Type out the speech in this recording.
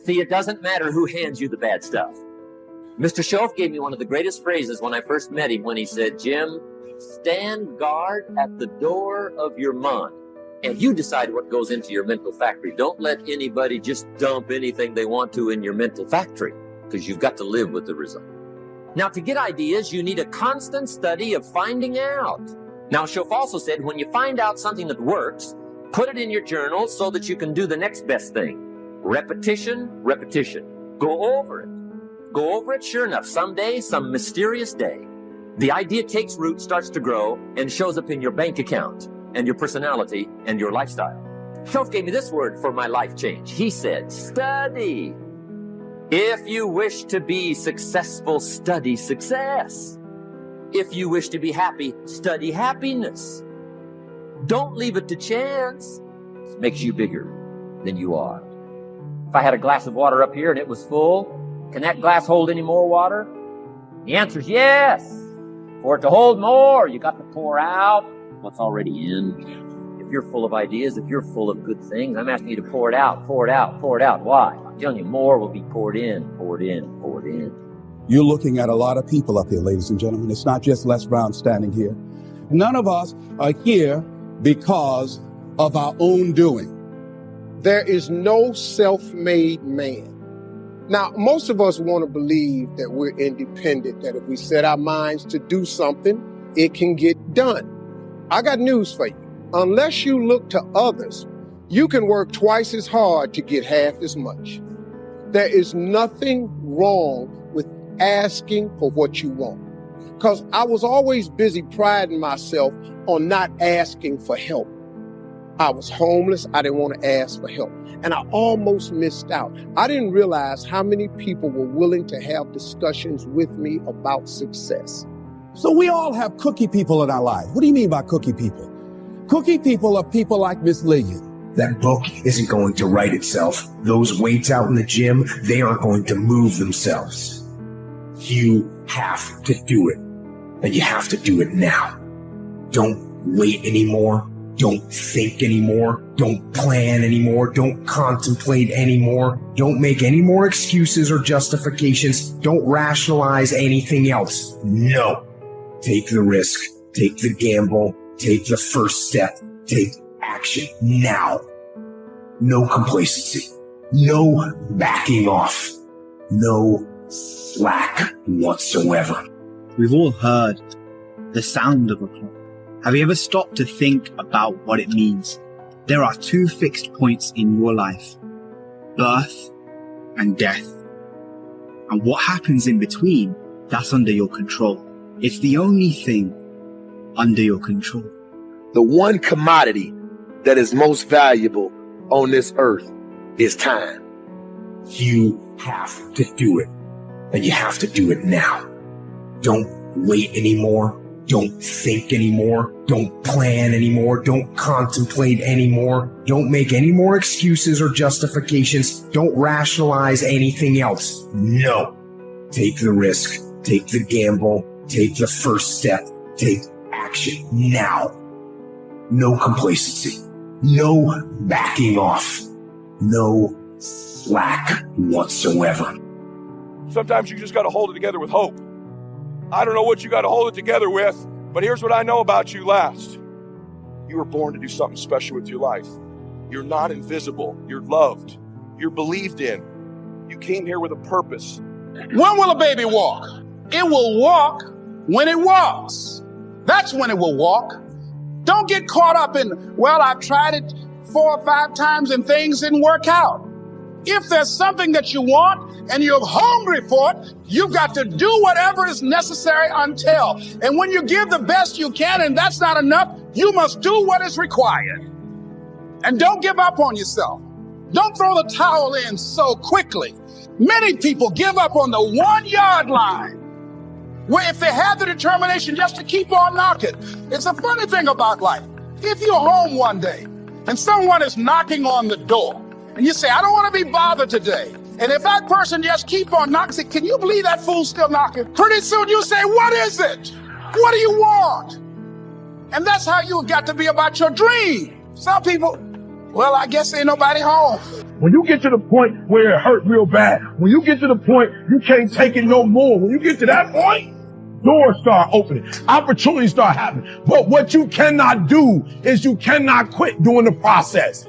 See, it doesn't matter who hands you the bad stuff. Mr. Shelf gave me one of the greatest phrases when I first met him when he said, Jim, stand guard at the door of your mind, and you decide what goes into your mental factory. Don't let anybody just dump anything they want to in your mental factory, because you've got to live with the result. Now, to get ideas, you need a constant study of finding out. Now, Shelf also said, when you find out something that works, put it in your journal so that you can do the next best thing. Repetition, repetition. Go over it. Go over it. Sure enough, someday, some mysterious day, the idea takes root, starts to grow, and shows up in your bank account and your personality and your lifestyle. Shelf gave me this word for my life change. He said, study. If you wish to be successful, study success. If you wish to be happy, study happiness. Don't leave it to chance. It makes you bigger than you are. If I had a glass of water up here and it was full, can that glass hold any more water? The answer is yes. For it to hold more, you got to pour out what's already in. If you're full of ideas, if you're full of good things, I'm asking you to pour it out, pour it out, pour it out. Why? I'm telling you, more will be poured in, poured in, poured in. You're looking at a lot of people up here, ladies and gentlemen. It's not just Les Brown standing here. None of us are here because of our own doing. There is no self-made man. Now, most of us want to believe that we're independent, that if we set our minds to do something, it can get done. I got news for you. Unless you look to others, you can work twice as hard to get half as much. There is nothing wrong with asking for what you want. Because I was always busy priding myself on not asking for help. I was homeless. I didn't want to ask for help. And I almost missed out. I didn't realize how many people were willing to have discussions with me about success. So we all have cookie people in our life. What do you mean by cookie people? Cookie people are people like Miss Lillian. That book isn't going to write itself. Those weights out in the gym, they aren't going to move themselves. You have to do it. And you have to do it now. Don't wait anymore. Don't think anymore. Don't plan anymore. Don't contemplate anymore. Don't make any more excuses or justifications. Don't rationalize anything else. No. Take the risk. Take the gamble. Take the first step. Take action now. No complacency. No backing off. No slack whatsoever. We've all heard the sound of a clock. Have you ever stopped to think about what it means? There are two fixed points in your life, birth and death. And what happens in between, that's under your control. It's the only thing under your control. The one commodity that is most valuable on this earth is time. You have to do it. And you have to do it now. Don't wait anymore. Don't think anymore. Don't plan anymore. Don't contemplate anymore. Don't make any more excuses or justifications. Don't rationalize anything else. No. Take the risk. Take the gamble. Take the first step. Take action now. No complacency. No backing off. No slack whatsoever. Sometimes you just got to hold it together with hope. I don't know what you got to hold it together with, but here's what I know about you last. You were born to do something special with your life. You're not invisible. You're loved. You're believed in. You came here with a purpose. When will a baby walk? It will walk when it walks. That's when it will walk. Don't get caught up in, well, I've tried it 4 or 5 times and things didn't work out. If there's something that you want and you're hungry for it, you've got to do whatever is necessary until. And when you give the best you can and that's not enough, you must do what is required. And don't give up on yourself. Don't throw the towel in so quickly. Many people give up on the 1-yard line, where if they have the determination just to keep on knocking. It's a funny thing about life. If you're home one day and someone is knocking on the door, and you say, I don't want to be bothered today. And if that person just keep on knocking, say, can you believe that fool's still knocking? Pretty soon you say, what is it? What do you want? And that's how you've got to be about your dream. Some people, Well, I guess ain't nobody home. When you get to the point where it hurt real bad, when you get to the point you can't take it no more, when you get to that point, doors start opening, opportunities start happening. But what you cannot do is you cannot quit during the process.